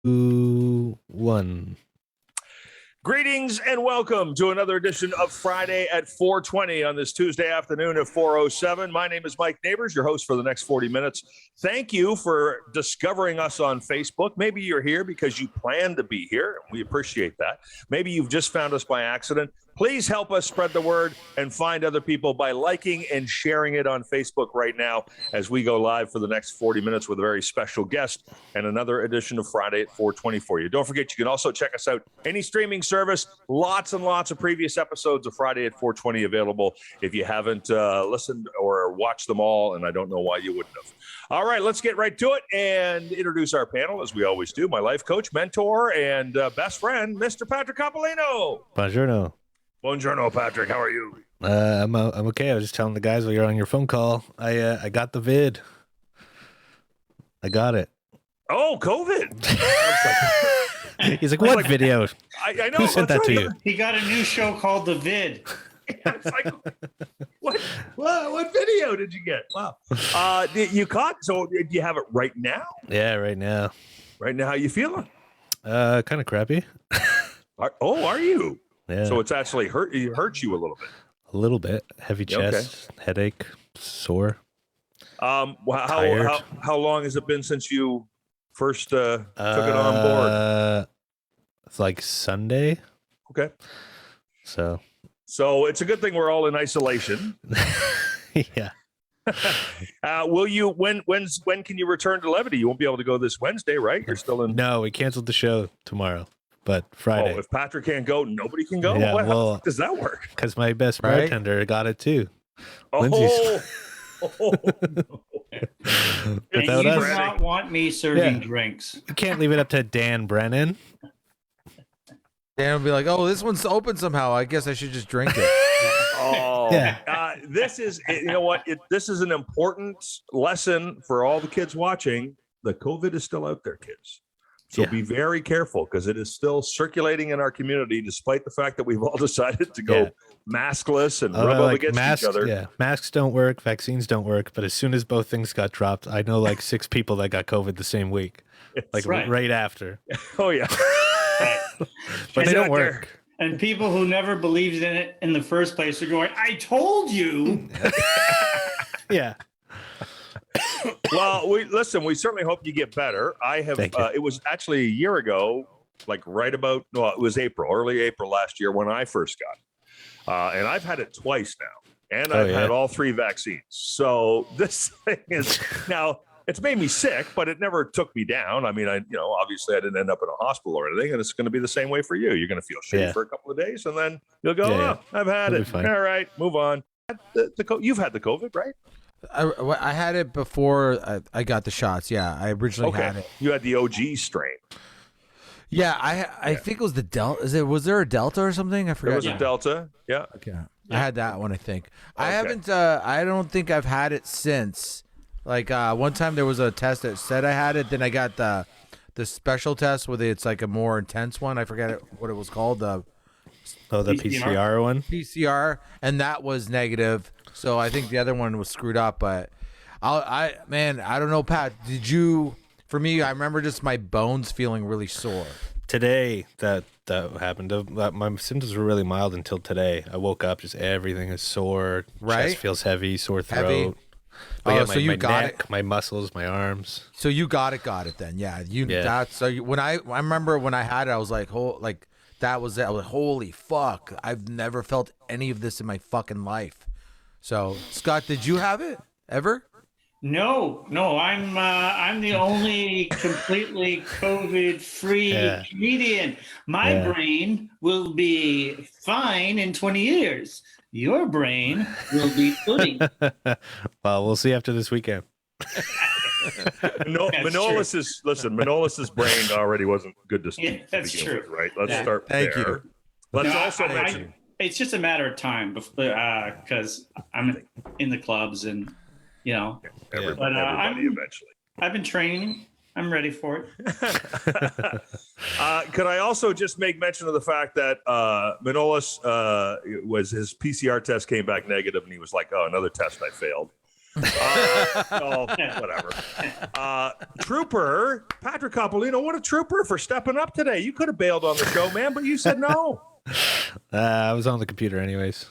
1. Greetings and welcome to another edition of Friday at 4:20 on this Tuesday afternoon at 4:07. My name is Mike Nabuurs, your host for the next 40 minutes. Thank you for discovering us on Facebook. Maybe you're here because you plan to be here. We appreciate that. Maybe you've just found us by accident. Please help us spread the word and find other people by liking and sharing it on Facebook right now as we go live for the next 40 minutes with a very special guest and another edition of Friday at 4:20 for you. Don't forget, you can also check us out any streaming service. Lots and lots of previous episodes of Friday at 4:20 available if you haven't listened or watched them all, and I don't know why you wouldn't have. All right, let's get right to it and introduce our panel as we always do. My life coach, mentor, and best friend, Mr. Patrick Coppolino. Buongiorno. Buongiorno, Patrick. How are you? I'm okay. I was just telling the guys while you're on your phone call, I got the vid. I got it. Oh, COVID. He's like, what video? I know. Who sent that to you? He got a new show called The Vid. It's like, what video did you get? Wow. You caught? So do you have it right now? Yeah, right now. Right now, how you feeling? Kind of crappy. Are you? Yeah. So it's actually hurt you a little bit. A little bit. Heavy chest, headache, sore. How long has it been since you first took it on board? It's like Sunday. Okay. So it's a good thing we're all in isolation. Yeah. Will you? When can you return to levity? You won't be able to go this Wednesday, right? You're still in. No, we canceled the show tomorrow, but Friday. Oh, if Patrick can't go, nobody can go. Yeah, how does that work? Because my best bartender got it too. Oh, Lindsay's. no. And you Without do us. not want me serving drinks. You can't leave it up to Dan Brennan. Dan will be like, "Oh, this one's open somehow. I guess I should just drink it." Oh, Yeah. This is, you know what? This is an important lesson for all the kids watching. The COVID is still out there, kids. So be very careful because it is still circulating in our community, despite the fact that we've all decided to go maskless and rub up against each other. Yeah, masks don't work, vaccines don't work. But as soon as both things got dropped, I know like 6 people that got COVID the same week, like right after. Oh yeah, but they don't work. And people who never believed in it in the first place are going, "I told you." Yeah. Well, we certainly hope you get better. I have. It was actually a year ago, like it was early April last year when I first got it, and I've had it twice now, and I've had all 3 vaccines. So this thing is now. It's made me sick, but it never took me down. I mean, obviously I didn't end up in a hospital or anything, and it's going to be the same way for you. You're going to feel shitty for a couple of days, and then you'll go, I've had it. All right, move on. You've had the COVID, right? I had it before I got the shots. Yeah, I originally had it. You had the OG strain. Yeah, I think it was the Delta. Was there a Delta or something? I forgot. There was a Delta. Yeah. Okay. I had that one, I think. I haven't. I don't think I've had it since. Like one time there was a test that said I had it. Then I got the special test where it's like a more intense one. I forget what it was called. The PCR one. PCR, and that was negative. So I think the other one was screwed up. But I don't know, Pat. Did you? For me, I remember just my bones feeling really sore. Today that happened. My symptoms were really mild until today. I woke up, just everything is sore. Right. Chest feels heavy, sore throat. But so you got neck, my muscles, my arms. So you got it then. Yeah. I remember when I had it, I was like, that was it. I was like, holy fuck. I've never felt any of this in my fucking life. So Scott, did you have it ever? No. I'm the only completely COVID-free comedian. My brain will be fine in 20 years. Your brain will be pudding. Well, we'll see after this weekend. Manolis's brain already wasn't good to speak. Yeah, that's true. With, right? Let's start Thank there. you. Let's also mention. It's just a matter of time because I'm in the clubs and everybody eventually. I've been training. I'm ready for it. Could I also just make mention of the fact that Manolis his PCR test came back negative, and he was like, "Oh, another test I failed." So whatever. Trooper Patrick Coppolino, what a trooper for stepping up today. You could have bailed on the show, man, but you said no. I was on the computer anyways.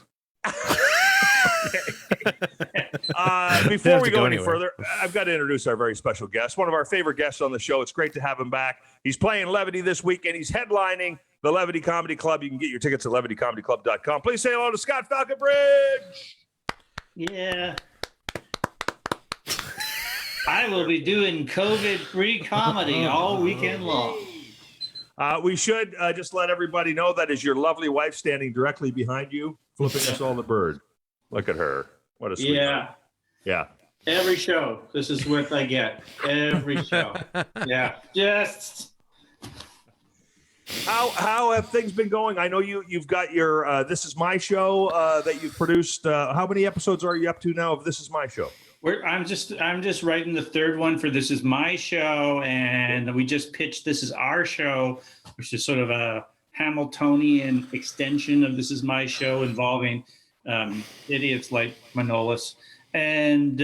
Before we go any further, I've got to introduce our very special guest, one of our favorite guests on the show. It's great to have him back. He's playing Levity this week, and he's headlining the Levity Comedy Club. You can get your tickets at levitycomedyclub.com. Please say hello to Scott Faulconbridge. Yeah. I will be doing COVID-free comedy all weekend long. We should just let everybody know that is your lovely wife standing directly behind you, flipping us all the bird. Look at her. What a sweet Yeah. Yeah. Every show. This is what I get. Every show. Yeah. Just. How have things been going? I know you've got your This Is My Show that you've produced. How many episodes are you up to now of This Is My Show? I'm just writing the third one for This Is My Show, and we just pitched This Is Our Show, which is sort of a Hamiltonian extension of This Is My Show involving idiots like Manolis, and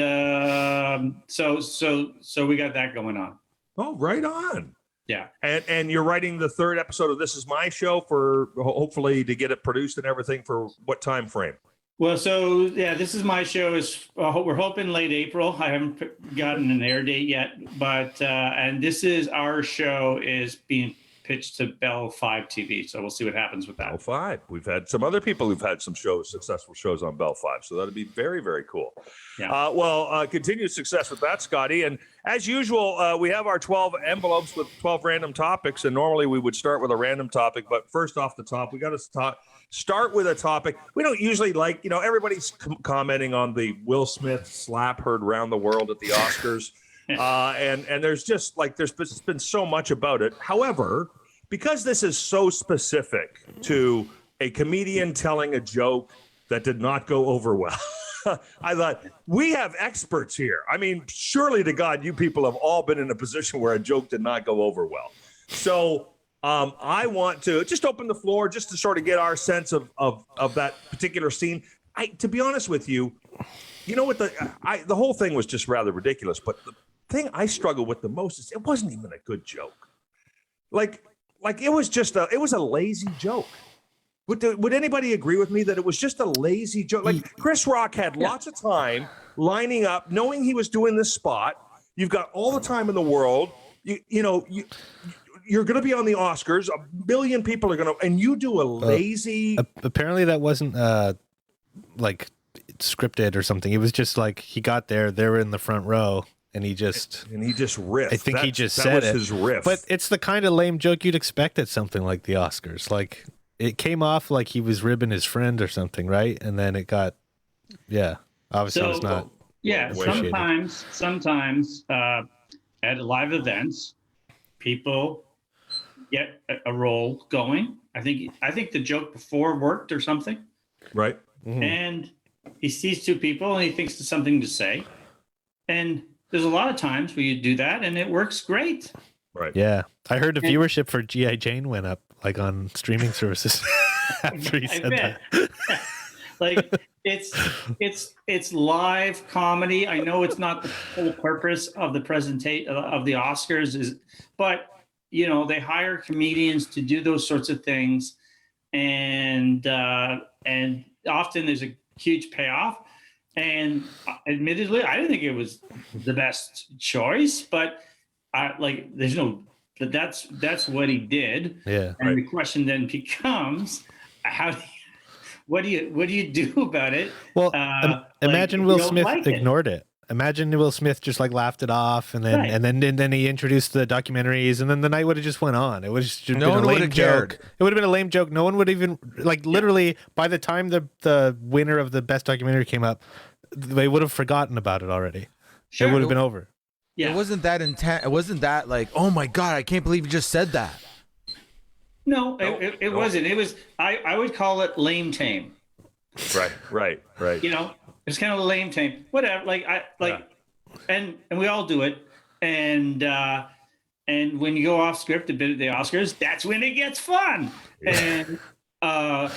so we got that going on. Oh, right on. Yeah. And you're writing the third episode of This Is My Show for hopefully to get it produced and everything for what time frame? Well, so yeah, This Is My Show is we're hoping late April. I haven't gotten an air date yet, but and This Is Our Show is being pitched to Bell 5 TV, so we'll see what happens with that. Bell 5. We've had some other people who've had some successful shows on Bell 5, so that'd be very, very cool. Yeah. Continued success with that, Scotty. And as usual, we have our 12 envelopes with 12 random topics, and normally we would start with a random topic, but first off the top, we got to start with a topic. We don't usually like, everybody's commenting on the Will Smith slap heard around the world at the Oscars. And there's just there's been so much about it. However, because this is so specific to a comedian telling a joke that did not go over well, I thought we have experts here. I mean, surely to God, you people have all been in a position where a joke did not go over well. So I want to just open the floor just to sort of get our sense of that particular scene. To be honest with you, what the whole thing was just rather ridiculous. But the thing I struggle with the most is it wasn't even a good joke. Like it was just it was a lazy joke. Would anybody agree with me that it was just a lazy joke? Like Chris Rock had lots of time lining up, knowing he was doing this spot. You've got all the time in the world. You're going to be on the Oscars. 1 billion people are going to, and you do a lazy. Apparently, that wasn't scripted or something. It was just like he got there. They were in the front row. And he just riffed. I think he just said it. His riff. But it's the kind of lame joke you'd expect at something like the Oscars. Like it came off like he was ribbing his friend or something, right? And then it got, obviously it's not. Yeah, sometimes at live events, people get a role going. I think the joke before worked or something. Right. Mm-hmm. And he sees two people and he thinks of something to say. And there's a lot of times where you do that and it works great. Right. Yeah. I heard the viewership for G.I. Jane went up on streaming services after he said that. It's live comedy. I know it's not the whole purpose of the presentation of the Oscars but they hire comedians to do those sorts of things. And often there's a huge payoff. And admittedly, I didn't think it was the best choice, but that's what he did. Yeah. And the question then becomes, what do you do about it? Well, imagine Will Smith ignored it. Imagine Will Smith just laughed it off, and then he introduced the documentaries, and then the night would have just went on. It would have been a lame joke. It would have been a lame joke. No one would even literally by the time the winner of the best documentary came up, they would have forgotten about it already. Sure. It would have been over. Yeah. It wasn't that intense. It wasn't that oh my God, I can't believe you just said that. No, it wasn't. It was I would call it lame tame. Right. It's kind of a lame tame. Whatever. And we all do it. And when you go off script a bit at the Oscars, that's when it gets fun. Yeah. And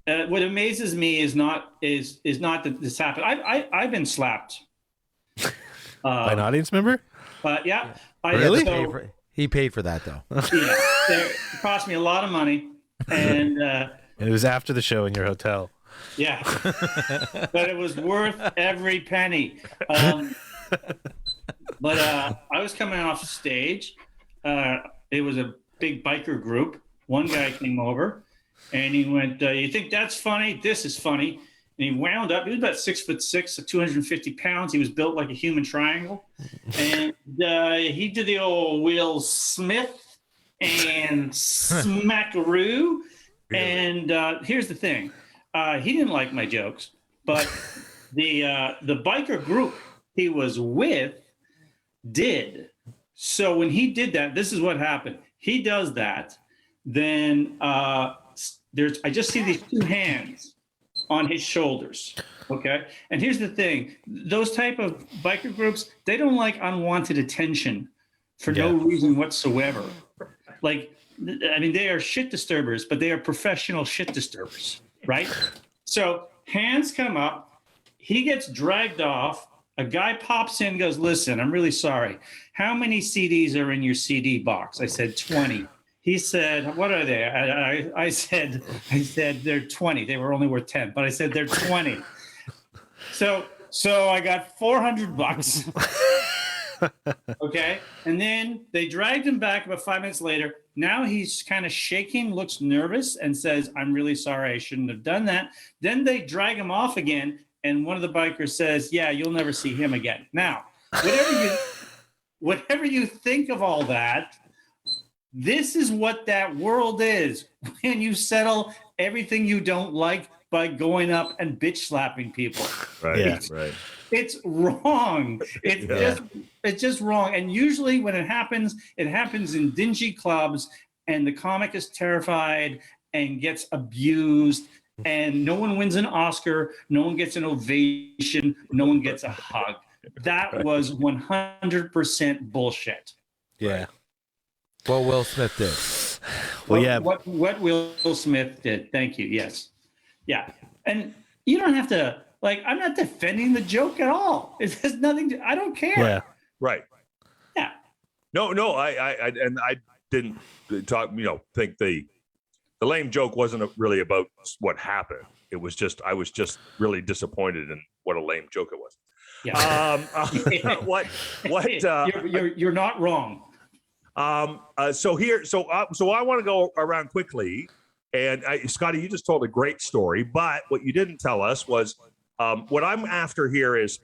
what amazes me is not that this happened. I've been slapped by an audience member. But yeah, Really? He paid for that though. Yeah, it cost me a lot of money, and it was after the show in your hotel. Yeah, but it was worth every penny. But I was coming off stage. It was a big biker group. One guy came over, and he went, "You think that's funny? This is funny." And he wound up. He was about 6'6", 250 pounds. He was built like a human triangle, and he did the old Will Smith and smackaroo. And here's the thing: he didn't like my jokes, but the biker group he was with did. So when he did that, this is what happened. He does that, then I just see these two hands on his shoulders. Okay. And here's the thing. Those type of biker groups, they don't like unwanted attention for no reason whatsoever. Like, I mean, they are shit disturbers, but they are professional shit disturbers, right? So hands come up, he gets dragged off, a guy pops in, goes, "Listen, I'm really sorry. How many CDs are in your CD box?" I said, 20. He said, "What are they?" I said, "They're 20. They were only worth 10." But I said, "They're 20. So I got $400. Okay. And then they dragged him back about 5 minutes later. Now he's kind of shaking, looks nervous, and says, "I'm really sorry. I shouldn't have done that." Then they drag him off again. And one of the bikers says, "Yeah, you'll never see him again." Now, whatever you think of all that, this is what that world is when you settle everything you don't like by going up and bitch slapping people. Right. Yeah. Right. It's wrong. It's just wrong. And usually when it happens in dingy clubs, and the comic is terrified and gets abused, and no one wins an Oscar, no one gets an ovation, no one gets a hug. That was 100% bullshit. Yeah. What Will Smith did. Well, yeah. What Will Smith did. Thank you. Yes. Yeah. And you don't have to, like, I'm not defending the joke at all. It has nothing to, I don't care. Yeah. Right. Yeah. No, I didn't talk, think the lame joke wasn't really about what happened. It was just, I was just really disappointed in what a lame joke it was. Yeah. You're not wrong. So I want to go around quickly, and Scotty, you just told a great story, but what you didn't tell us was what I'm after here is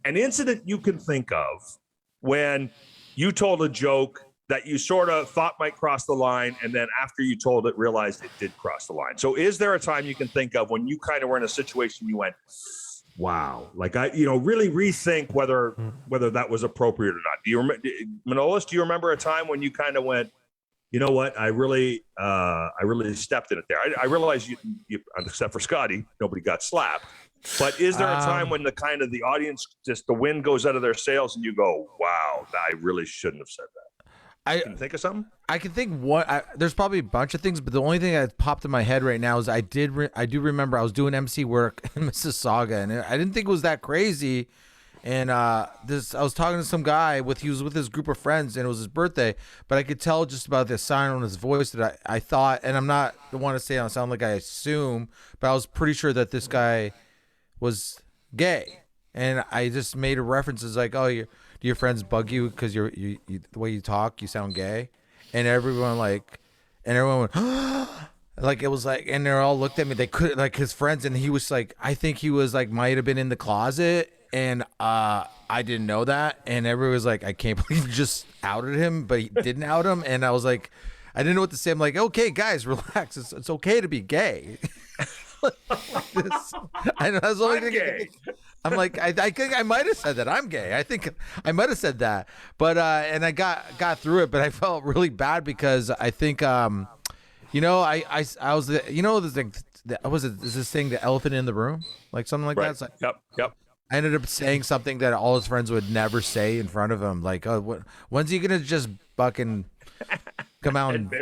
an incident you can think of when you told a joke that you sort of thought might cross the line, and then after you told it, realized it did cross the line. So is there a time you can think of when you kind of were in a situation you went, wow, like really rethink whether that was appropriate or not? Do you remember, Manolis? Do you remember a time when you kind of went, you know what, I really stepped in it there? I realize you, except for Scotty, nobody got slapped. But is there a time when the audience, just the wind goes out of their sails and you go, wow, I really shouldn't have said that? Can you think of something? I can think there's probably a bunch of things, but the only thing that popped in my head right now is I do remember I was doing MC work in Mississauga, and I didn't think it was that crazy. And I was talking to some guy he was with his group of friends, and it was his birthday, but I could tell just about the sign on his voice that I thought, and I'm not the one to say I sound like I assume, but I was pretty sure that this guy was gay. And I just made a reference as like, "Oh, do your friends bug you because you the way you talk, you sound gay?" And everyone went, like, it was like, and they all looked at me. They couldn't, like, his friends, and he was like, I think he was like, might have been in the closet, and I didn't know that. And everyone was like, I can't believe you just outed him, but he didn't out him. And I was like, I didn't know what to say. I'm like, okay, guys, relax. It's okay to be gay. I know that's the only thing. I'm like, I think I might have said that I'm gay. I think I might have said that, but and I got through it, but I felt really bad because I think I was is this thing, the elephant in the room, like something like that. Like, yep. I ended up saying something that all his friends would never say in front of him, like, "Oh, when's he gonna just fucking come out and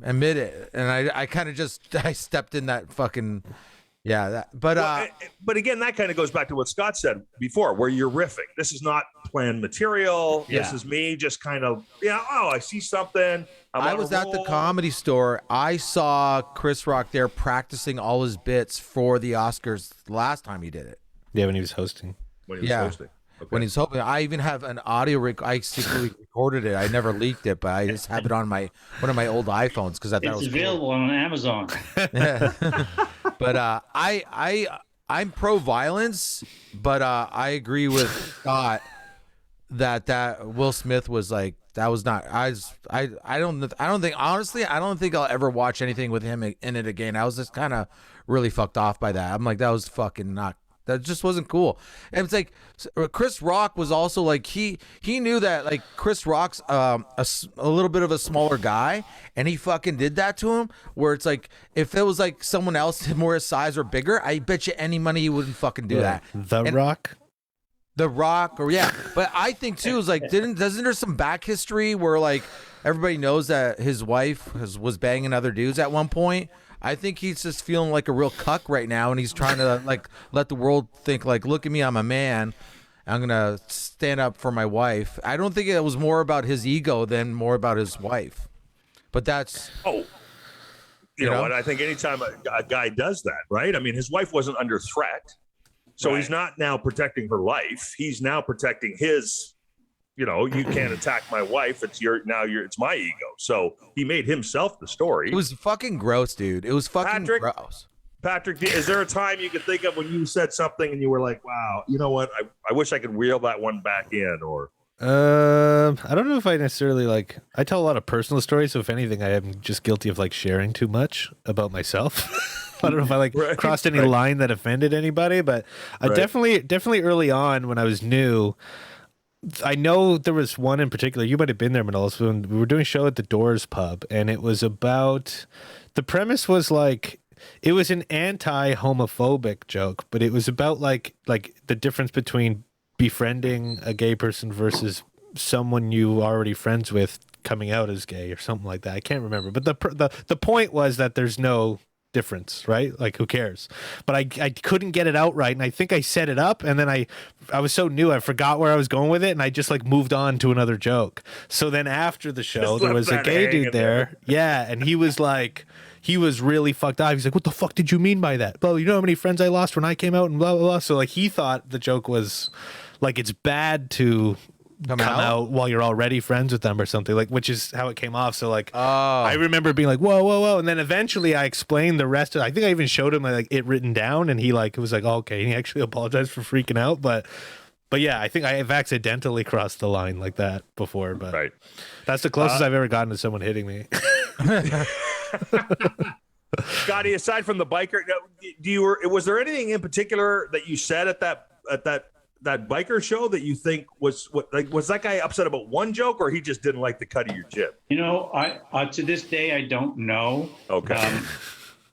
admit it. And I kind of I stepped in that fucking, but again, that kind of goes back to what Scott said before, where you're riffing. This is not planned material. This is me just kind of, I see something. I was at the Comedy Store. I saw Chris Rock there practicing all his bits for the Oscars last time he did it. Yeah, when he was hosting. When he was hosting. Okay. When he's hoping, I even have an audio I secretly recorded it. I never leaked it, but I just have it on one of my old iPhones because I thought it was available on Amazon. But I'm pro violence, but I agree with Scott that Will Smith was like, that was not. I don't think, honestly, I don't think I'll ever watch anything with him in it again. I was just kind of really fucked off by that. I'm like, that was fucking not. That just wasn't cool. And it's like Chris Rock was also like, he knew that like Chris Rock's a little bit of a smaller guy, and he fucking did that to him, where it's like, if it was like someone else more his size or bigger, I bet you any money he wouldn't fucking do that. The Rock? The Rock, but I think too is like, doesn't there some back history where like everybody knows that his wife was banging other dudes at one point? I think he's just feeling like a real cuck right now, and he's trying to like let the world think like, look at me, I'm a man, I'm gonna stand up for my wife. I don't think it was more about his ego than more about his wife. But that's you know what? I think anytime a guy does that, right? I mean, his wife wasn't under threat. So he's not now protecting her life. He's now protecting his, you can't attack my wife. It's my ego. So he made himself the story. It was fucking gross, dude. It was fucking gross. Patrick, is there a time you could think of when you said something and you were like, wow, you know what? I wish I could reel that one back in, or... I don't know if I necessarily I tell a lot of personal stories. So if anything, I am just guilty of sharing too much about myself. I don't know if I crossed any line that offended anybody, but definitely early on when I was new, I know there was one in particular. You might have been there, Manolis, when we were doing a show at the Doors pub, and it was about, the premise was it was an anti-homophobic joke, but it was about like the difference between befriending a gay person versus someone you already friends with coming out as gay or something like that. I can't remember, but the point was that there's no difference, right? Like, who cares? But I couldn't get it out right, and I think I set it up, and then I was so new, I forgot where I was going with it, and I just moved on to another joke. So then after the show, there was a gay dude there, and he was he was really fucked up. He's like, what the fuck did you mean by that? Well, you know how many friends I lost when I came out and blah, blah, blah. So he thought the joke was it's bad to come out while you're already friends with them or something, which is how it came off. So I remember being like, whoa, whoa, whoa. And then eventually I explained the rest of it. I think I even showed him it written down, and he it was oh, okay. And he actually apologized for freaking out. But yeah, I think I've accidentally crossed the line like that before, but that's the closest I've ever gotten to someone hitting me. Scotty, aside from the biker, was there anything in particular that you said at that biker show that you think was was that guy upset about one joke, or he just didn't like the cut of your jib? I to this day I don't know. Okay.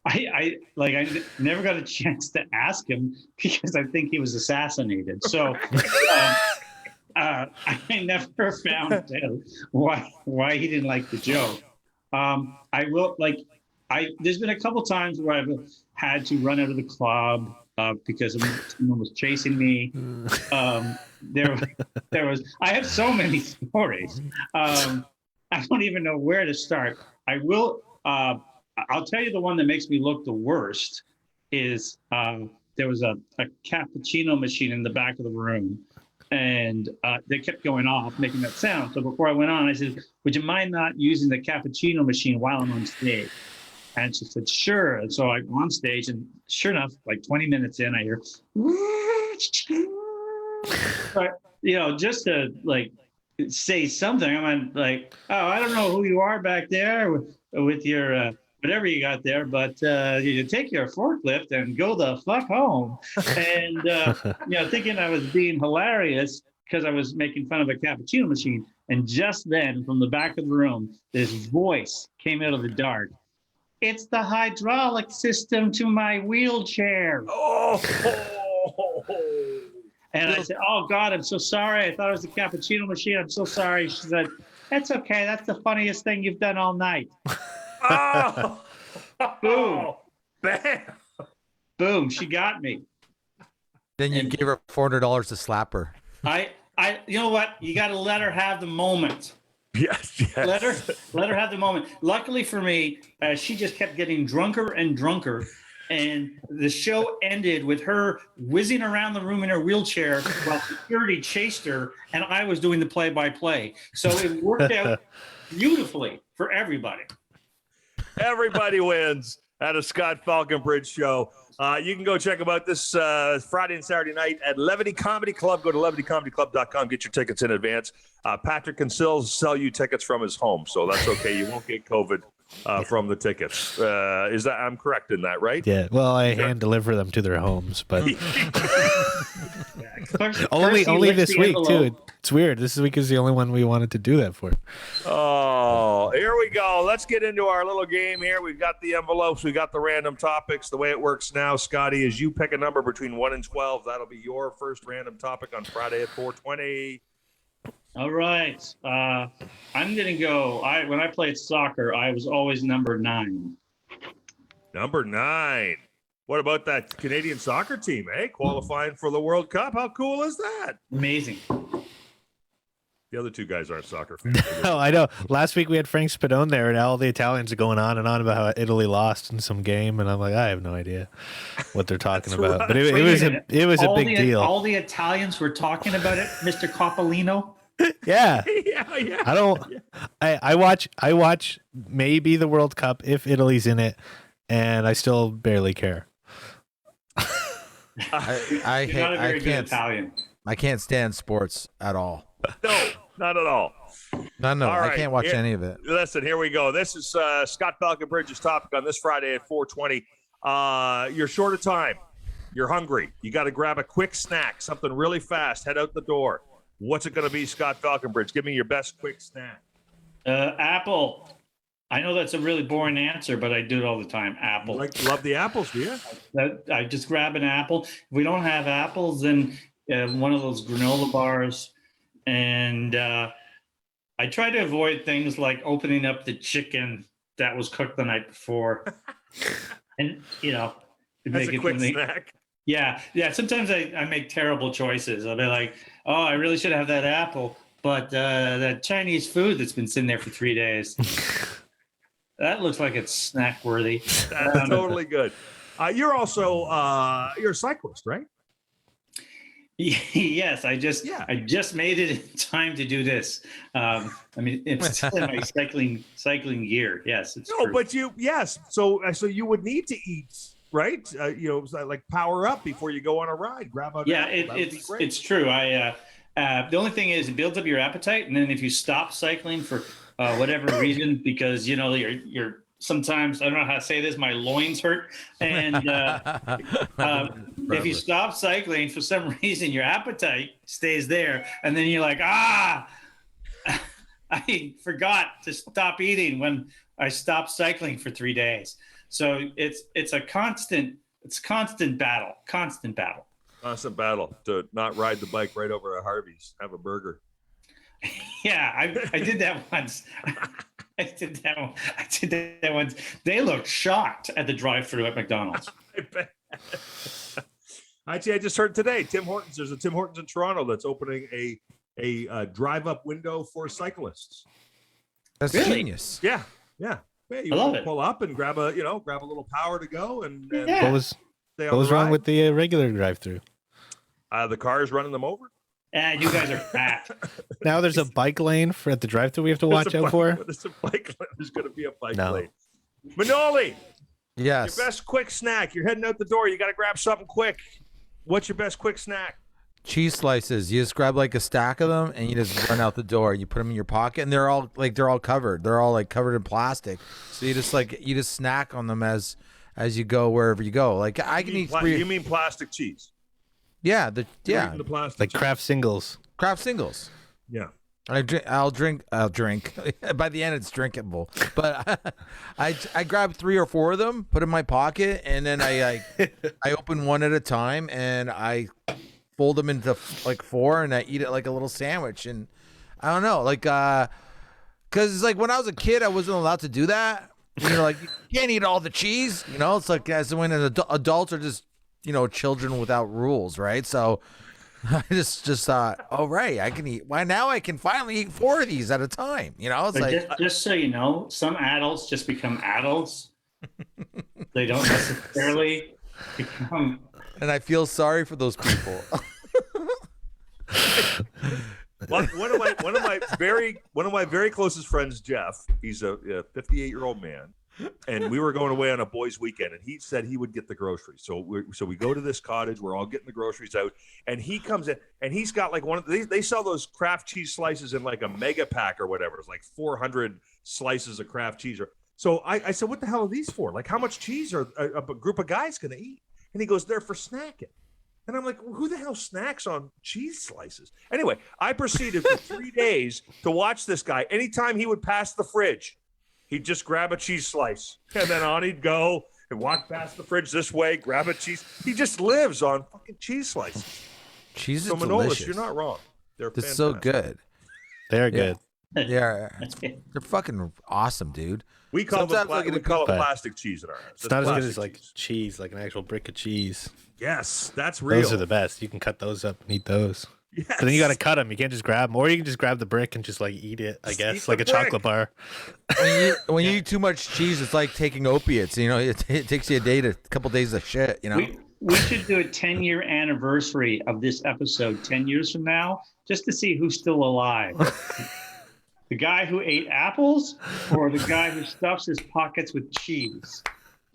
I never got a chance to ask him because I think he was assassinated. So I never found out why he didn't like the joke. I will there's been a couple times where I've had to run out of the club because someone was chasing me. There was. I have so many stories. I don't even know where to start. I will. I'll tell you the one that makes me look the worst is there was a cappuccino machine in the back of the room, and they kept going off, making that sound. So before I went on, I said, "Would you mind not using the cappuccino machine while I'm on stage?" And she said, "Sure." And so I'm on stage, and sure enough, 20 minutes in, I hear, but, just to say something, I'm like, "Oh, I don't know who you are back there with your whatever you got there, but you take your forklift and go the fuck home." And thinking I was being hilarious because I was making fun of a cappuccino machine. And just then, from the back of the room, this voice came out of the dark. "It's the hydraulic system to my wheelchair." Oh. And I said, "Oh God, I'm so sorry. I thought it was the cappuccino machine. I'm so sorry." She said, That's okay. That's the funniest thing you've done all night. Oh, Boom. Bam. Boom. She got me. Then you gave her $400 to slap her. You know what? You got to let her have the moment. Yes. Let her have the moment. Luckily for me, she just kept getting drunker and drunker. And the show ended with her whizzing around the room in her wheelchair while security chased her, and I was doing the play-by-play. So it worked out beautifully for everybody. Everybody wins at a Scott Faulconbridge show. You can go check them out this Friday and Saturday night at Levity Comedy Club. Go to levitycomedyclub.com. Get your tickets in advance. Patrick can still sell you tickets from his home, so that's okay. You won't get COVID from the tickets. Is that I'm correct in that, right? Yeah. Well, I hand deliver them to their homes, but only this week too. It's weird. This week is the only one we wanted to do that for. Oh, here we go. Let's get into our little game here. We've got the envelopes. We've got the random topics. The way it works now, Scotty, is you pick a number between 1 and 12. That'll be your first random topic on Friday at 4:20. All right. I'm going to go. When I played soccer, I was always number 9. Number 9. What about that Canadian soccer team, eh? Qualifying for the World Cup. How cool is that? Amazing. The other two guys aren't soccer fans. No, I know. Last week we had Frank Spadone there, and all the Italians are going on and on about how Italy lost in some game, and I'm like, I have no idea what they're talking about. right. But it was a big deal. All the Italians were talking about it, Mr. Coppolino. Yeah. Yeah. I watch maybe the World Cup if Italy's in it, and I still barely care. I can't Italian. I can't stand sports at all. No, not at all. No, All right, I can't watch any of it. Listen, here we go. This is Scott Faulconbridge's topic on this Friday at 4:20. You're short of time. You're hungry. You got to grab a quick snack, something really fast. Head out the door. What's it going to be, Scott Faulconbridge? Give me your best quick snack. Apple. I know that's a really boring answer, but I do it all the time. Apple. Love the apples, do you? I just grab an apple. If we don't have apples, then one of those granola bars. And I try to avoid things like opening up the chicken that was cooked the night before. And, to That's make a quick snack. Yeah. Sometimes I make terrible choices. I'll be like, oh, I really should have that apple. But that Chinese food that's been sitting there for 3 days, that looks like it's snack worthy. That's totally good. You're also you're a cyclist, right? Yes, I just made it in time to do this. It's still in my cycling gear. Yes, it's true. But so you would need to eat, right? Like power up before you go on a ride. Grab a it's true. The only thing is it builds up your appetite, and then if you stop cycling for whatever reason, because you're sometimes, I don't know how to say this, my loins hurt. And if you stop cycling, for some reason, your appetite stays there. And then you're like, I forgot to stop eating when I stopped cycling for 3 days. So it's a constant battle. Constant battle to not ride the bike right over a Harvey's, have a burger. Yeah, I did that once. I did that once. They looked shocked at the drive-thru at McDonald's. I bet. Actually, I just heard today, there's a Tim Hortons in Toronto that's opening a drive-up window for cyclists. That's genius. Yeah. I love it. Pull up and grab a little power to go and What was wrong with the regular drive-thru? The car is running them over. You guys are fat. Now there's a bike lane at the drive-thru we have to watch out for. There's a bike lane. There's going to be a bike lane. Manoli. Yes. Your best quick snack. You're heading out the door. You got to grab something quick. What's your best quick snack? Cheese slices. You just grab like a stack of them and you just run out the door. You put them in your pocket and they're all covered. They're all like covered in plastic. So you just snack on them as you go wherever you go. Like I can eat 3. You mean plastic cheese? Yeah, The plastic Like cheese. Kraft singles. Kraft singles. Yeah. I'll drink. By the end, it's drinkable. But I grab 3 or 4 of them, put in my pocket, and then I open one at a time, and I fold them into like 4, and I eat it like a little sandwich. And I don't know, like Because it's like when I was a kid, I wasn't allowed to do that. You're like, you can't eat all the cheese. You know, it's like as when adults are just, children without rules, right? So I just thought, oh, right, I can eat. Why now I can finally eat 4 of these at a time. It's like. Just so you know, some adults just become adults. They don't necessarily become. And I feel sorry for those people. One of my very closest friends, Jeff. He's a 58-year-old man, and we were going away on a boys' weekend, and he said he would get the groceries. So we go to this cottage. We're all getting the groceries out, and he comes in, and he's got like they sell those Kraft cheese slices in like a mega pack or whatever. It's like 400 slices of Kraft cheese. So I said, what the hell are these for? Like, how much cheese are a group of guys going to eat? And he goes, they're for snacking. And I'm like, well, who the hell snacks on cheese slices? Anyway, I proceeded for 3 days to watch this guy. Anytime he would pass the fridge, he'd just grab a cheese slice. And then on he'd go and walk past the fridge this way, grab a cheese. He just lives on fucking cheese slices. Cheese is Manolis, delicious. you're not wrong. They're fantastic. So good. They're good. They're fucking awesome, dude. We call it plastic cheese in our house. It's not as good as like cheese, like an actual brick of cheese. Yes, that's real. Those are the best. You can cut those up and eat those. Yes. But then you got to cut them. You can't just grab them. Or you can just grab the brick and just like eat it, I guess, like a chocolate bar. When you eat too much cheese, it's like taking opiates. It takes you a couple days of shit, We should do a 10-year anniversary of this episode 10 years from now, just to see who's still alive. The guy who ate apples or the guy who stuffs his pockets with cheese?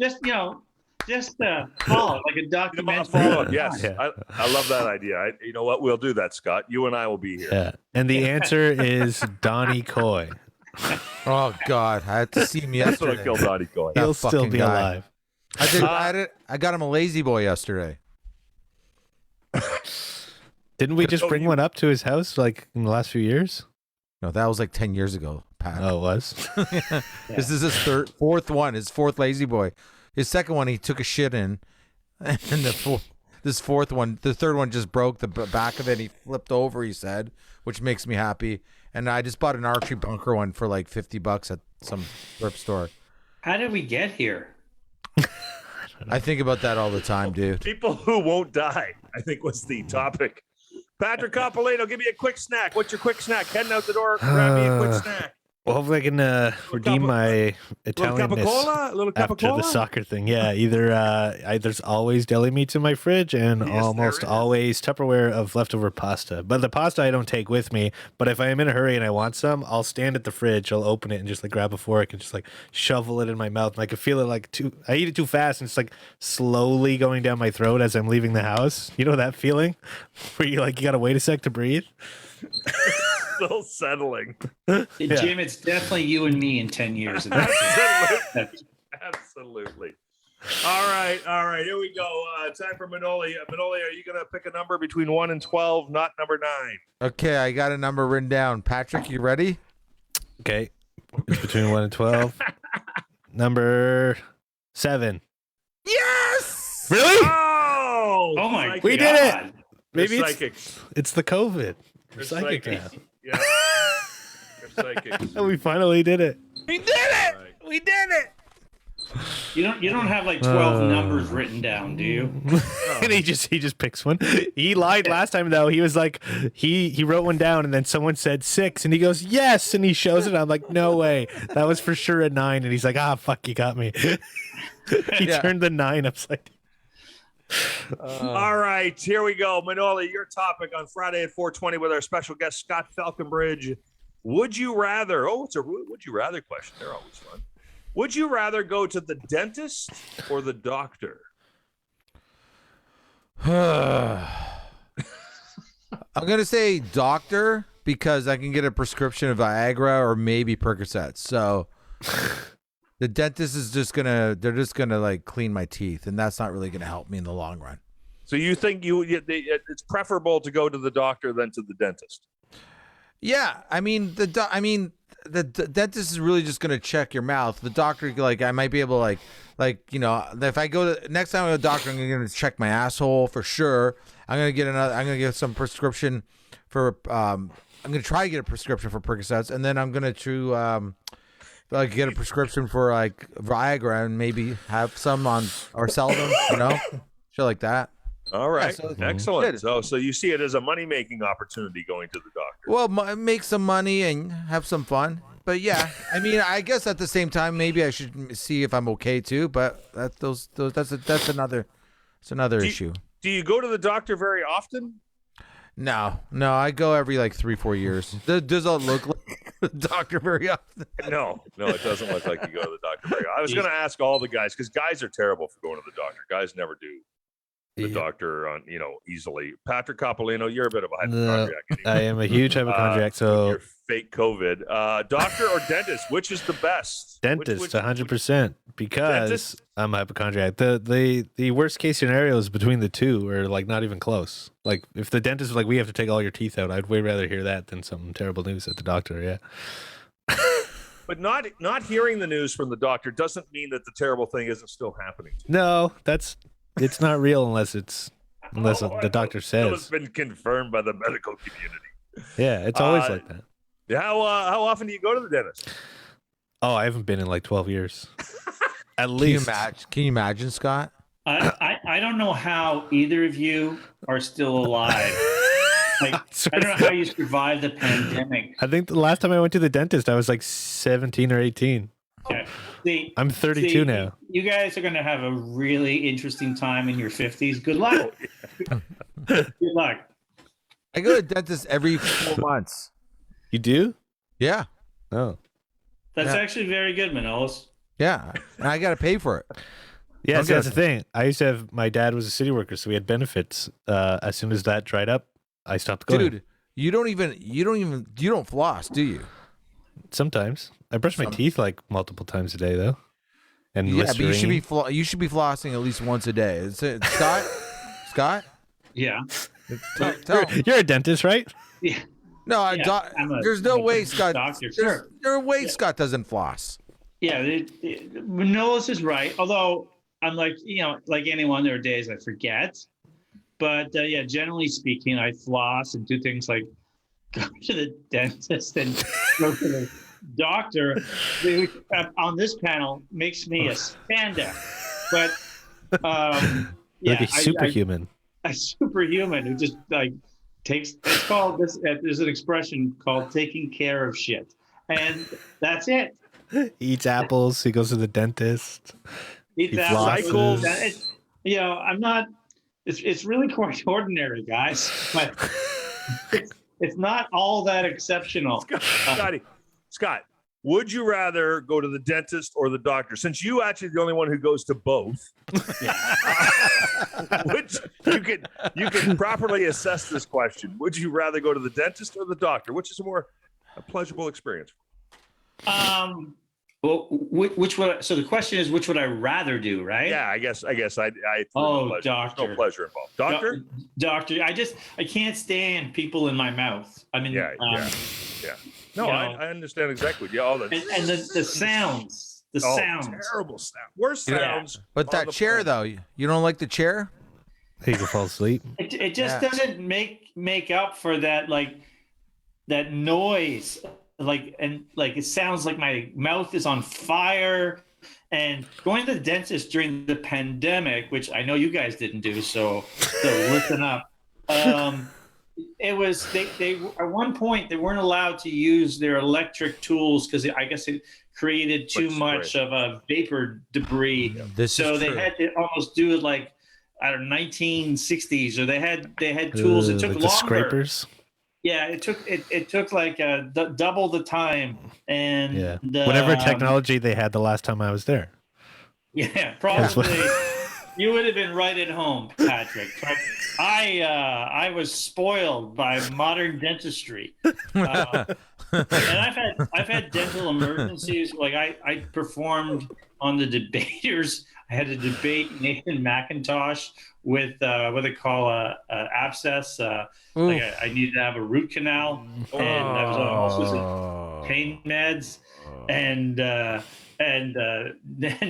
Just follow it like a documentary. Follow-up, yes. Yeah. I love that idea. You know what? We'll do that, Scott. You and I will be here. Yeah. And the answer is Donnie Coy. Oh, God. I had to see him yesterday. That's what I killed Donnie Coy. He'll still be alive. I got him a lazy boy yesterday. Didn't we just bring one up to his house like in the last few years? No, that was like 10 years ago, Pat. Oh, it was? Yeah. This is his fourth one, his fourth lazy boy. His second one, he took a shit in. And this fourth one, the third one just broke the back of it. He flipped over, he said, which makes me happy. And I just bought an archery bunker one for like $50 at some thrift store. How did we get here? I think about that all the time, dude. People who won't die, I think, was the topic. Patrick Coppolino, give me a quick snack. What's your quick snack? Heading out the door, grab me a quick snack. Well, hopefully I can redeem my Italianness after the soccer thing. Yeah, there's always deli meats in my fridge and almost always Tupperware of leftover pasta. But the pasta I don't take with me. But if I am in a hurry and I want some, I'll stand at the fridge, I'll open it and just like grab a fork and just like shovel it in my mouth. And I can feel it like I eat it too fast and it's like slowly going down my throat as I'm leaving the house. You know that feeling where you gotta wait a sec to breathe? Still settling. Jim, it's definitely you and me in 10 years. Absolutely. All right. Here we go. Time for Manoli. Manoli, are you going to pick a number between 1 and 12, not number 9? Okay, I got a number written down. Patrick, you ready? Okay. It's between 1 and 12. Number 7. Yes! Really? Oh my God. We did it. Maybe psychics. It's the COVID. We're psychic psychics. Yeah. We're psychics. We finally did it. We did it. Right. We did it. You don't have like 12 numbers written down, do you? And he just picks one. He lied last time though. He was like he wrote one down and then someone said 6 and he goes yes and he shows it. I'm like no way. That was for sure a 9 and he's like fuck you got me. He turned the 9 upside down. All right, here we go. Manoli, your topic on Friday at 4:20 with our special guest, Scott Faulconbridge. Would you rather? Oh, it's a would you rather question. They're always fun. Would you rather go to the dentist or the doctor? I'm going to say doctor because I can get a prescription of Viagra or maybe Percocet. So the dentist is they're just going to like clean my teeth, and that's not really going to help me in the long run. So you think it's preferable to go to the doctor than to the dentist? Yeah, I mean the dentist is really just going to check your mouth. The doctor, like, I might be able to if I go to next time I go to the doctor, I'm going to check my asshole for sure. I'm going to get some prescription for try to get a prescription for Percocets, and then I'm gonna get a prescription for like Viagra and maybe have some on or sell them, shit like that. All right, so excellent. So you see it as a money-making opportunity going to the doctor. Well, make some money and have some fun. But yeah, I mean, I guess at the same time, maybe I should see if I'm okay too. But that's another issue. Do you go to the doctor very often? No, I go every like 3-4 years. Does it look like the doctor very often? No, it doesn't look like you go to the doctor very often. I was going to ask all the guys, because guys are terrible for going to the doctor. Guys never do the doctor on, easily. Patrick Coppolino, you're a bit of a hypochondriac. I am a huge hypochondriac. So your fake COVID, doctor or dentist, which is the best? Dentist, 100%, because dentist? I'm a hypochondriac. The worst case scenarios between the two are like not even close. Like if the dentist was like, we have to take all your teeth out, I'd way rather hear that than some terrible news at the doctor. Yeah. But not hearing the news from the doctor doesn't mean that the terrible thing isn't still happening. No, it's not real unless the doctor says. It's been confirmed by the medical community. Yeah, it's always like that. How often do you go to the dentist? Oh, I haven't been in like 12 years. At least. Can you imagine, Scott? I don't know how either of you are still alive. Like, I don't know how you survived the pandemic. I think the last time I went to the dentist, I was like 17 or 18. Okay. I'm 32 now. You guys are going to have a really interesting time in your 50s. Good luck. Good luck. I go to the dentist every 4 months. You do? Yeah. Oh. That's actually very good, Manolis. Yeah. And I got to pay for it. Yeah, so that's the thing. I used to have, my dad was a city worker, so we had benefits. As soon as that dried up, I stopped going. Dude, you don't floss, do you? Sometimes. I brush my teeth like multiple times a day, though. And yeah, but you should be flossing at least once a day. Scott? Scott? Yeah. You're a dentist, right? Yeah. No, there's no way Scott. Doctor, there's no way Scott doesn't floss. Yeah, Manolis is right. Although I'm like anyone, there are days I forget. But yeah, generally speaking, I floss and do things like go to the dentist and go to the doctor. On this panel makes me a spandex. But like a superhuman. A superhuman who just like takes. It's called this. There's an expression called taking care of shit, and that's it. Eats apples. He goes to the dentist. Eats apples. I'm not. It's really quite ordinary, guys. But it's not all that exceptional. Scott, would you rather go to the dentist or the doctor? Since you actually the only one who goes to both, which you can properly assess this question. Would you rather go to the dentist or the doctor? Which is a pleasurable experience? Well, so the question is, which would I rather do, right? Yeah, I guess I doctor. No pleasure involved. Doctor? Doctor. I can't stand people in my mouth. I mean, yeah. No, I understand exactly. Yeah, all that. And the sounds. The sounds. Terrible sound. Worst sounds. But that chair, though, you don't like the chair? You can fall asleep. It just doesn't make up for that, like, that noise. It sounds like my mouth is on fire. And going to the dentist during the pandemic, which I know you guys didn't do, so listen up. It was they at one point they weren't allowed to use their electric tools because I guess it created too much of a vapor debris. So they had to almost do it like I don't know 1960s, or they had tools that took like longer. The scrapers. Yeah, it took like double the time, and whatever technology they had the last time I was there. Yeah, probably. You would have been right at home, Patrick. But I was spoiled by modern dentistry, and I've had dental emergencies. Like I performed on the Debaters. I had to debate Nathan McIntosh with what they call a abscess. Like I needed to have a root canal, and I was on all sorts of pain meds, and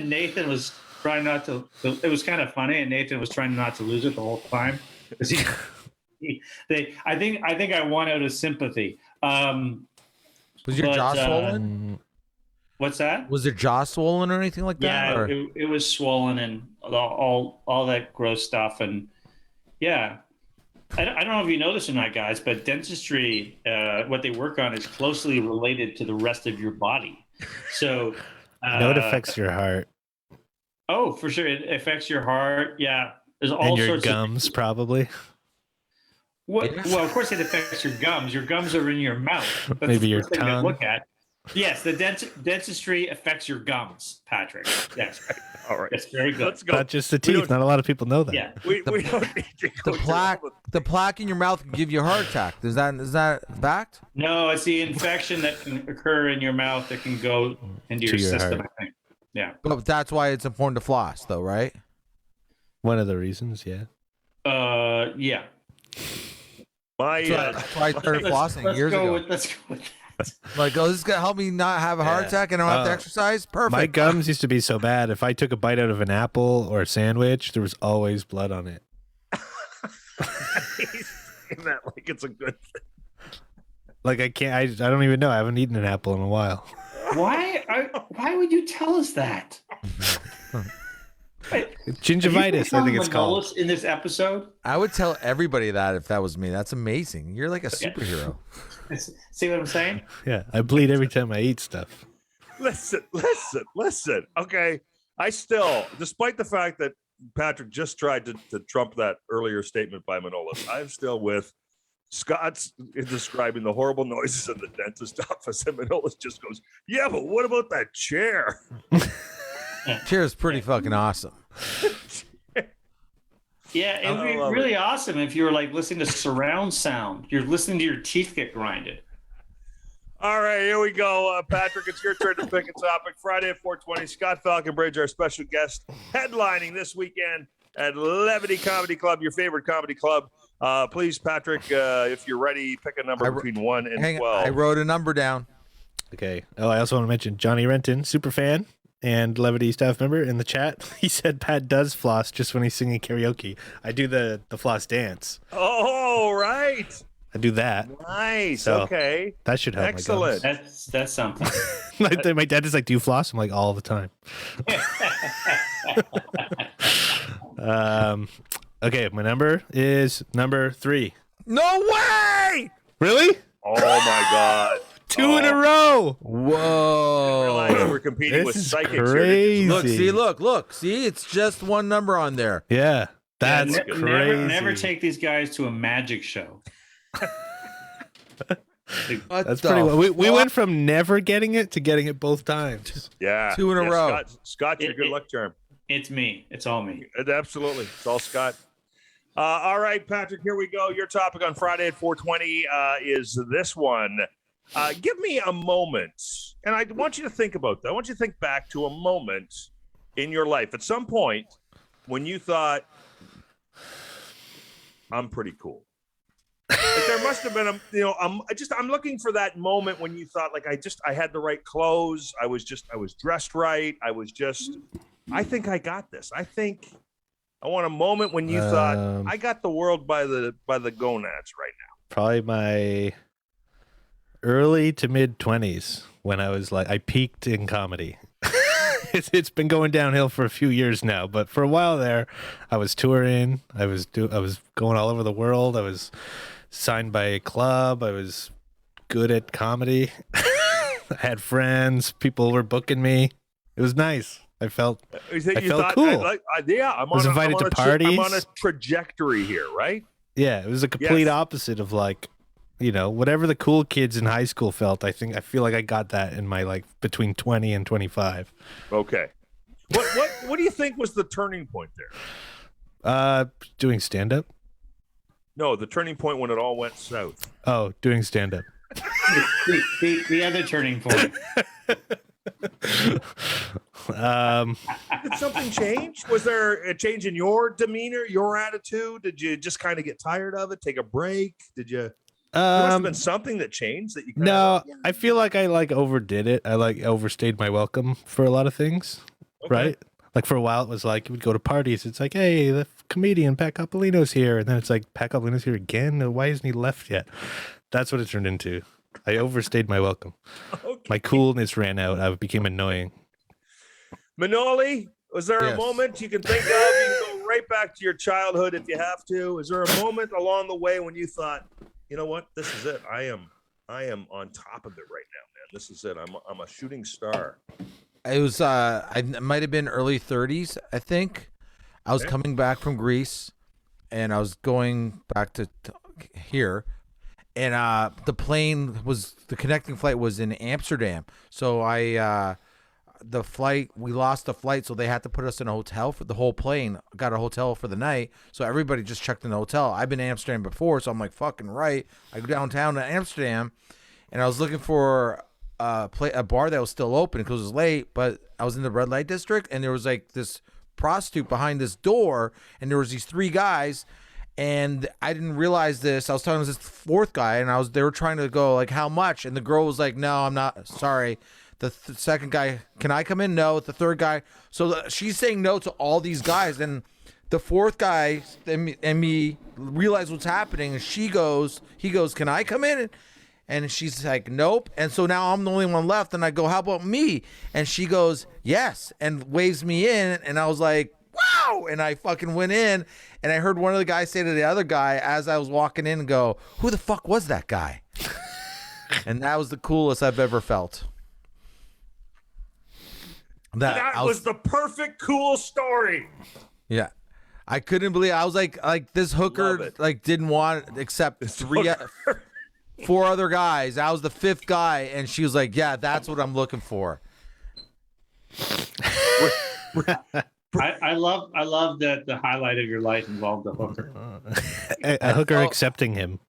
Nathan was trying not to. It was kind of funny, and Nathan was trying not to lose it the whole time. I think I won out of sympathy, Was your jaw But, swollen? What's that? Was your jaw swollen or anything like that? Yeah, or- it was swollen and all that gross stuff. And yeah, I don't know if you know this or not, guys, but dentistry, what they work on is closely related to the rest of your body. So, I know it affects your heart oh, for sure, it affects your heart. Yeah, there's all and your sorts gums, of probably. Well, of course, it affects your gums. Your gums are in your mouth. That's Maybe the your first thing to tongue. look at. Yes, the dentistry affects your gums, Patrick. Yes. All right. That's very good. Let's go. Not just the teeth. Not a lot of people know that. Yeah. We don't need to go The plaque in your mouth can give you a heart attack. Is that fact? No, it's the infection that can occur in your mouth that can go into your system, heart. I think. Yeah. But that's why it's important to floss, though, right? One of the reasons, yeah. Yeah. That's why I started flossing years ago. Let's go with that. Like, oh, this is gonna help me not have a heart attack and I don't have to exercise? Perfect. My gums used to be so bad. If I took a bite out of an apple or a sandwich, there was always blood on it. He's saying that like it's a good thing. Like I can't. I don't even know. I haven't eaten an apple in a while. Why would you tell us that? Gingivitis, I think it's called. Manolis in this episode? I would tell everybody that if that was me. That's amazing. You're like a superhero. See what I'm saying? Yeah, I bleed every time I eat stuff. Listen. Okay. I still, despite the fact that Patrick just tried to trump that earlier statement by Manolis, I'm still with Scott's describing the horrible noises in the dentist office, and Manolis just goes, "Yeah, but what about that chair?" Chair's pretty fucking awesome. Yeah, it would be really awesome if you were like listening to surround sound. You're listening to your teeth get grinded. All right, here we go. Patrick, it's your turn to pick a topic. Friday at 4:20, Scott Faulconbridge, our special guest, headlining this weekend at Levity Comedy Club, your favorite comedy club. Please, Patrick, if you're ready, pick a number between 1 and 12. I wrote a number down. Okay. Oh, I also want to mention Johnny Renton, super fan and Levity staff member in the chat. He said Pat does floss just when he's singing karaoke. I do the floss dance. Oh, right. I do that. Nice. So, okay. That should help. Excellent. My gums. That's something. My dad is like, "Do you floss?" I'm like, "All the time." Okay, my number is number 3. No way! Really? Oh my God. 2 in a row. Whoa. We're competing with This is psychics crazy. here. Look. See, it's just one number on there. Yeah, that's crazy. Never take these guys to a magic show. That's pretty well. We went from never getting it to getting it both times. Yeah. 2 in a row. Scott, your good luck charm. It's me. It's all me. Absolutely. It's all Scott. All right, Patrick, here we go. Your topic on Friday at 4:20 is this one. Give me a moment, and I want you to think about that. I want you to think back to a moment in your life at some point when you thought, I'm pretty cool. Like there must have been I'm looking for that moment when you thought like I had the right clothes. I was dressed right. I think I got this. I want a moment when you thought I got the world by the gonads right now. Probably my early to mid 20s when I was like, I peaked in comedy. It's been going downhill for a few years now, but for a while there, I was touring. I was going all over the world. I was signed by a club. I was good at comedy. I had friends. People were booking me. It was nice. I felt cool. I was invited to parties. I'm on a trajectory here, right? Yeah, it was a complete opposite of like, whatever the cool kids in high school felt. I feel like I got that in my like between 20 and 25. Okay. What do you think was the turning point there? Doing stand up. No, the turning point when it all went south. Oh, doing stand up. The other turning point. Did something change? Was there a change in your demeanor, your attitude? Did you just kind of get tired of it? Take a break? Did you? There must have been something that changed that you. I feel like I overdid it. I overstayed my welcome for a lot of things. Okay. Right? Like for a while, it was like you would go to parties. It's like, hey, the comedian Pat Coppolino's here, and then it's like Pat Coppolino's here again. Why hasn't he left yet? That's what it turned into. I overstayed my welcome. Okay. My coolness ran out. I became annoying. Manoli, was there Yes. a moment you can think of? You can go right back to your childhood if you have to. Is there a moment along the way when you thought, you know what, this is it? I am on top of it right now, man. This is it. I'm a shooting star. It was I might have been early 30s, I think. I was coming back from Greece, and I was going back to here, and the connecting flight was in Amsterdam. So we lost the flight, so they had to put us in a hotel for the whole plane. Got a hotel for the night, so everybody just checked in the hotel. I've been in Amsterdam before, so I'm like, fucking right. I go downtown to Amsterdam, and I was looking for a bar that was still open because it was late, but I was in the red light district, and there was like this prostitute behind this door, and there was these three guys, and I didn't realize this. I was talking to this fourth guy, and they were trying to go like, how much? And the girl was like, no, I'm not, sorry. The second guy, can I come in? No. The third guy. So she's saying no to all these guys, and the fourth guy and me realize what's happening, and he goes, can I come in? And she's like, nope. And so now I'm the only one left. And I go, how about me? And she goes, yes, and waves me in. And I was like, wow. And I fucking went in, and I heard one of the guys say to the other guy as I was walking in, go, who the fuck was that guy? And that was the coolest I've ever felt. That was the perfect cool story. Yeah. I couldn't believe I was like this hooker like didn't want except four other guys. I was the fifth guy, and she was like, yeah, that's what I'm looking for. I love that the highlight of your life involved a hooker. A hooker accepting him.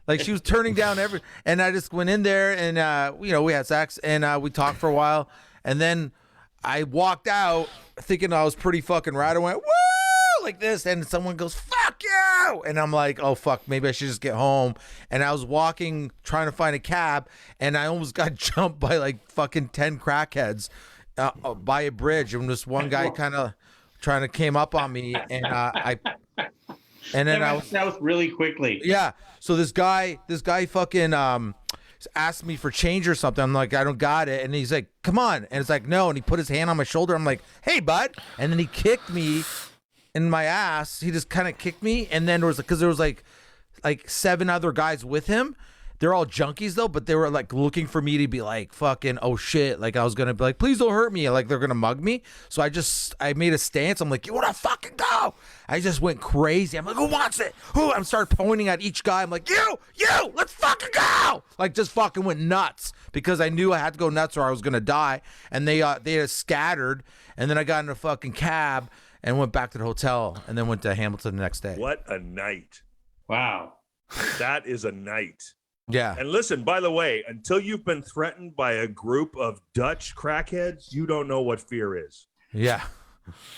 Like she was turning down and I just went in there, and we had sex, and we talked for a while, and then I walked out thinking I was pretty fucking rad. I went, woo, like this, and someone goes, fuck you, and I'm like, oh fuck, maybe I should just get home. And I was walking trying to find a cab, and I almost got jumped by like fucking 10 crackheads by a bridge, and this one guy kind of came up on me, and that was really quickly. Yeah. So this guy fucking asked me for change or something. I'm like, I don't got it. And he's like, come on. And it's like, no. And he put his hand on my shoulder. I'm like, hey, bud. And then he kicked me in my ass. He just kind of kicked me. And then there was like 7 other guys with him. They're all junkies though, but they were like looking for me to be like, fucking, oh shit. Like I was going to be like, please don't hurt me. Like they're going to mug me. So I made a stance. I'm like, you want to fucking go? I just went crazy. I'm like, who wants it? Who? I'm started pointing at each guy. I'm like, you, let's fucking go. Like just fucking went nuts because I knew I had to go nuts or I was going to die. And they had scattered. And then I got in a fucking cab and went back to the hotel and then went to Hamilton the next day. What a night. Wow. That is a night. Yeah. And listen, by the way, until you've been threatened by a group of Dutch crackheads, you don't know what fear is. Yeah.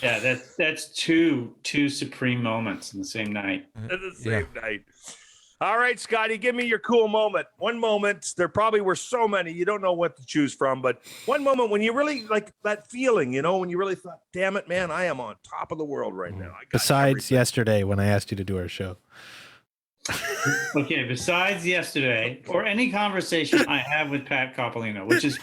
Yeah, that's two supreme moments in the same night. In the same night. All right, Scotty, give me your cool moment. One moment. There probably were so many. You don't know what to choose from, but one moment when you really like that feeling, when you really thought, damn it, man, I am on top of the world right now. Besides yesterday when I asked you to do our show. Okay, besides yesterday or any conversation I have with Pat Coppolino, which is,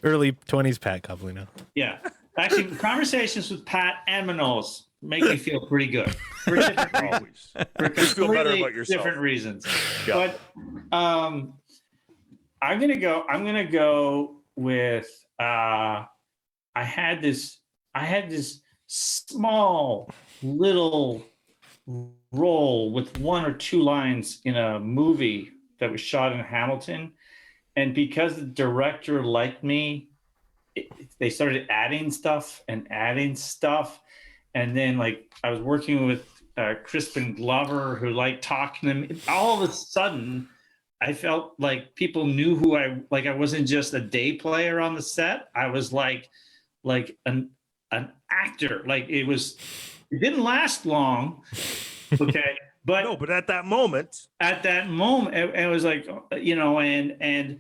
early 20s Pat Coppolino. Yeah. Actually, conversations with Pat and Manolis make me feel pretty good. For different reasons. For feel better about yourself. Different reasons. Yeah. But I'm gonna go with I had this small little role with 1 or 2 lines in a movie that was shot in Hamilton, and because the director liked me, they started adding stuff, and then like I was working with Crispin Glover, who liked talking to me. All of a sudden I felt like people knew who I wasn't just a day player on the set. I was like an actor. Like it didn't last long. Okay. But no, but at that moment, it was like, and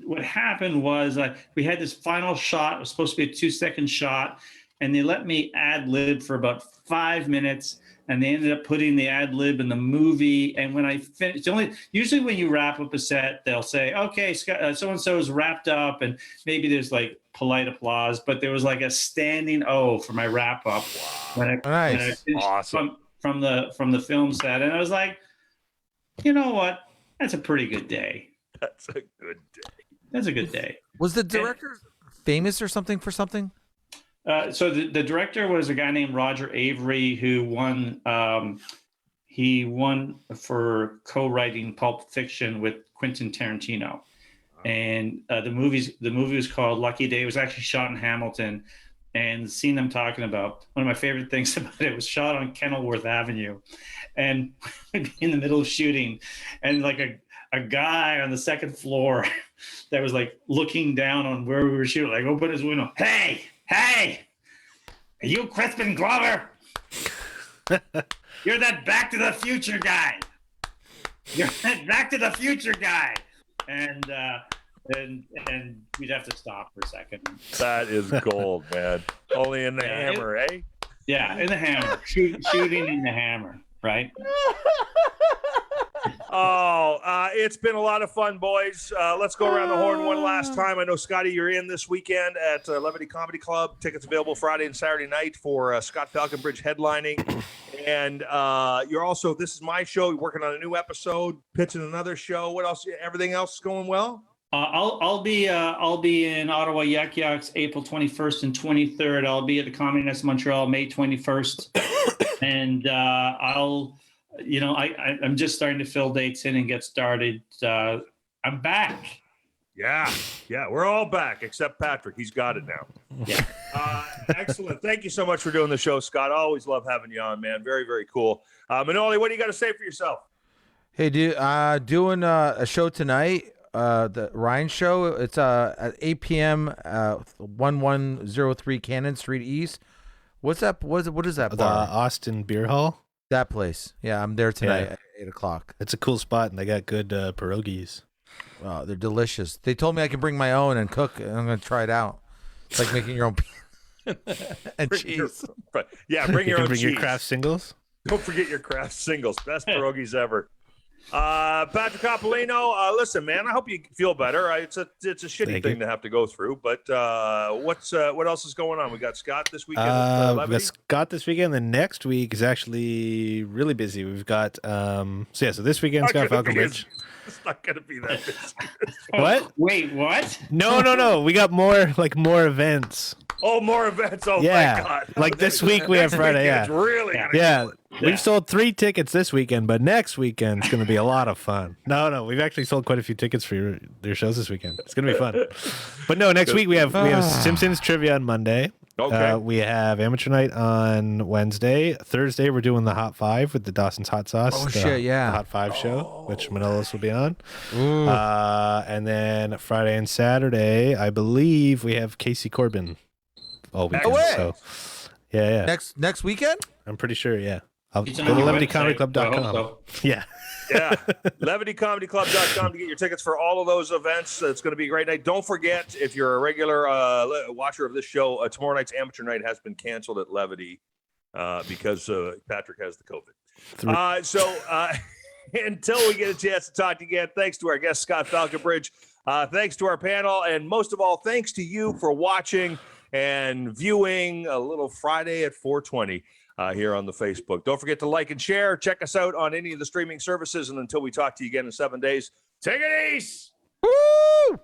what happened was we had this final shot. It was supposed to be a 2-second shot. and they let me ad lib for about 5 minutes, and they ended up putting the ad lib in the movie. And when I finished, usually when you wrap up a set, they'll say, okay, so and so is wrapped up, and maybe there's like polite applause, but there was like a standing O for my wrap up when I finished awesome. from the film set, and I was like, you know what? That's a pretty good day. That's a good day. That's a good day. Was the director famous or something for something? So the director was a guy named Roger Avery, who won. He won for co-writing Pulp Fiction with Quentin Tarantino, and the movie was called Lucky Day. It was actually shot in Hamilton, and the scene I'm talking about, one of my favorite things about it, was shot on Kenilworth Avenue, and in the middle of shooting, and like a guy on the second floor that was like looking down on where we were shooting, like open his window. Hey, are you Crispin Glover? You're that Back to the Future guy. And we'd have to stop for a second. That is gold, man. Only in the Hammer, eh? Yeah, in the Hammer. Shooting in the Hammer, right? It's been a lot of fun, boys. Let's go around the horn one last time. I know, Scotty, you're in this weekend at Levity Comedy Club. Tickets available Friday and Saturday night for Scott Faulconbridge headlining. And you're also, this is my show, you're working on a new episode, pitching another show. What else? Everything else is going well? I'll be in Ottawa Yuck Yucks April 21st and 23rd. I'll be at the Comedy Nest Montreal May 21st, and I'm just starting to fill dates in and get started. I'm back. Yeah, we're all back except Patrick. He's got it now. Yeah. Excellent. Thank you so much for doing the show, Scott. I always love having you on, man. Very, very cool. Manoli, what do you got to say for yourself? Hey, dude, doing a show tonight. The Ryan show. It's at 8 p.m. 1103 Cannon Street East. What's that? What is that bar? The Austin Beer Hall. That place. Yeah, I'm there tonight at 8 o'clock. It's a cool spot, and they got good pierogies. Oh, they're delicious. They told me I can bring my own and cook, and I'm going to try it out. It's like making your own and cheese. Bring your own cheese. Your craft singles. Don't forget your craft singles. Best pierogies ever. Patrick Coppolino, listen, man, I hope you feel better. It's a shitty thing to have to go through, but what else is going on? We got Scott this weekend. We got Scott this weekend. The next week is actually really busy. We've got so this weekend Scott Faulconbridge. It's not gonna be that busy. What? Wait, what? No. We got more events. Oh, more events. Oh, yeah. my God. Like this week we have Friday. Yeah. It's really We've sold 3 tickets this weekend, but next weekend it's going to be a lot of fun. No, we've actually sold quite a few tickets for your shows this weekend. It's going to be fun. But no, next week we have Simpsons trivia on Monday. Okay. We have Amateur Night on Wednesday. Thursday we're doing the Hot 5 with the Dawson's Hot Sauce. Oh shit, yeah. The Hot 5 show, which Manolis will be on. And then Friday and Saturday, I believe we have Casey Corbin all weekend. So yeah. Next weekend? I'm pretty sure, yeah. I'll go to levitycomedyclub.com. Yeah. Yeah. levitycomedyclub.com to get your tickets for all of those events. It's going to be a great night. Don't forget, if you're a regular watcher of this show, tomorrow night's amateur night has been canceled at Levity because Patrick has the COVID. Until we get a chance to talk again, thanks to our guest, Scott Faulconbridge. Thanks to our panel. And most of all, thanks to you for watching and viewing a little Friday at 420. Here on the Facebook. Don't forget to like and share. Check us out on any of the streaming services. And until we talk to you again in 7 days, take it easy. Woo!